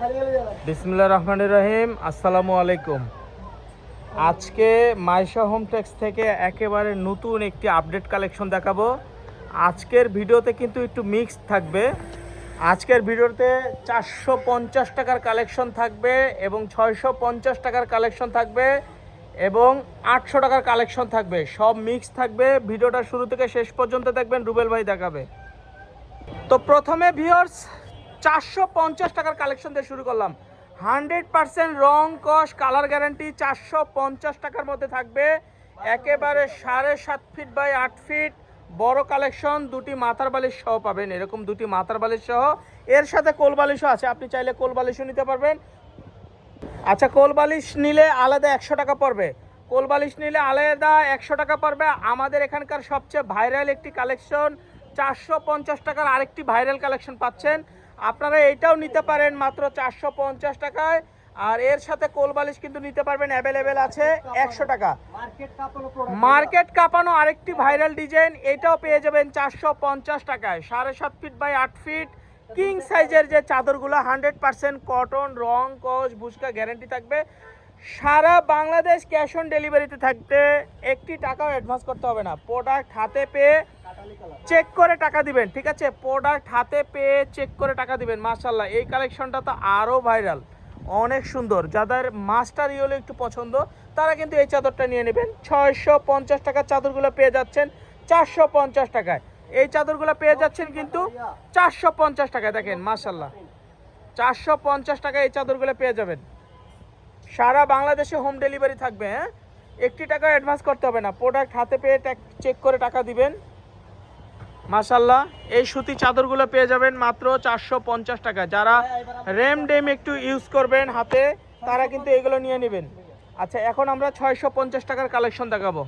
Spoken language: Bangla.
বিসমিল্লাহির রহমানির রহিম। আসসালামু আলাইকুম। আজকে মাইশা হোম টেক্স থেকে একেবারে নতুন একটি আপডেট কালেকশন দেখাবো। আজকের ভিডিওতে কিন্তু একটু মিক্স থাকবে। আজকের ভিডিওতে 450 টাকার কালেকশন থাকবে এবং 650 টাকার কালেকশন থাকবে এবং 800 টাকার কালেকশন থাকবে, সব মিক্স থাকবে। ভিডিওটা শুরু থেকে শেষ পর্যন্ত দেখবেন, রুবেল ভাই দেখাবে। তো প্রথমে ভিউয়ার্স 450 টাকার কালেকশন দিয়ে শুরু করলাম। 100% রং কস কালার গ্যারান্টি 450 টাকার মধ্যে থাকবে। একেবারে 7.5 ফিট বাই 8 ফিট বড় কালেকশন। দুটি মাথার বালিশ সহ পাবেন, এরকম দুটি মাথার বালিশ সহ। এর সাথে কোল বালিশও আছে, আপনি চাইলে কোল বালিশও নিতে পারবেন। আচ্ছা, কোল বালিশ নিলে আলাদা 100 টাকা পড়বে। কোল বালিশ নিলে আলাদা 100 টাকা পড়বে। আমাদের এখানকার সবচেয়ে ভাইরাল একটি কালেকশন, 450 টাকার আরেকটি ভাইরাল কালেকশন পাচ্ছেন। আপনারা এইটাও নিতে পারেন মাত্র 450 টাকায়। আর এর সাথে কোল বালিশ কিন্তু নিতে পারবেন, অ্যাভেলেবেল আছে 100 টাকা। মার্কেট কাঁপানো আরেকটি ভাইরাল ডিজাইন, এটাও পেয়ে যাবেন 450 টাকায়। 7.5 ফিট বাই 8 ফিট কিং সাইজের যে চাদরগুলো, 100% কটন, রং কস বুশকা গ্যারান্টি থাকবে। সারা বাংলাদেশ ক্যাশ অন ডেলিভারিতে থাকবে, একটি টাকাও অ্যাডভান্স করতে হবে না। প্রোডাক্ট হাতে পেয়ে চেক করে টাকা দিবেন, ঠিক আছে? প্রোডাক্ট হাতে পেয়ে চেক করে টাকা দিবেন। মাশাআল্লাহ, এই কালেকশনটা তো আরও ভাইরাল, অনেক সুন্দর। যাদের মাস্টার ইয়েলো একটু পছন্দ তারা কিন্তু এই চাদরটা নিয়ে নেবেন। 650 টাকার চাদরগুলো পেয়ে যাচ্ছেন 450 টাকায়। এই চাদরগুলো পেয়ে যাচ্ছেন কিন্তু 450 টাকায়। দেখেন মাশাআল্লাহ, 450 টাকায় এই চাদরগুলো পেয়ে যাবেন। সারা বাংলাদেশে হোম ডেলিভারি থাকবে। হ্যাঁ, একটি টাকা অ্যাডভান্স করতে হবে না, প্রোডাক্ট হাতে পেয়ে চেক করে টাকা দিবেন। মাশাআল্লাহ, এই সুতি চাদরগুলো পেয়ে যাবেন মাত্র 450 টাকা। যারা রেম ডেম একটু ইউজ করবেন হাতে, তারা কিন্তু এগুলো নিয়ে নেবেন। আচ্ছা, এখন আমরা 650 টাকার কালেকশন দেখাবো।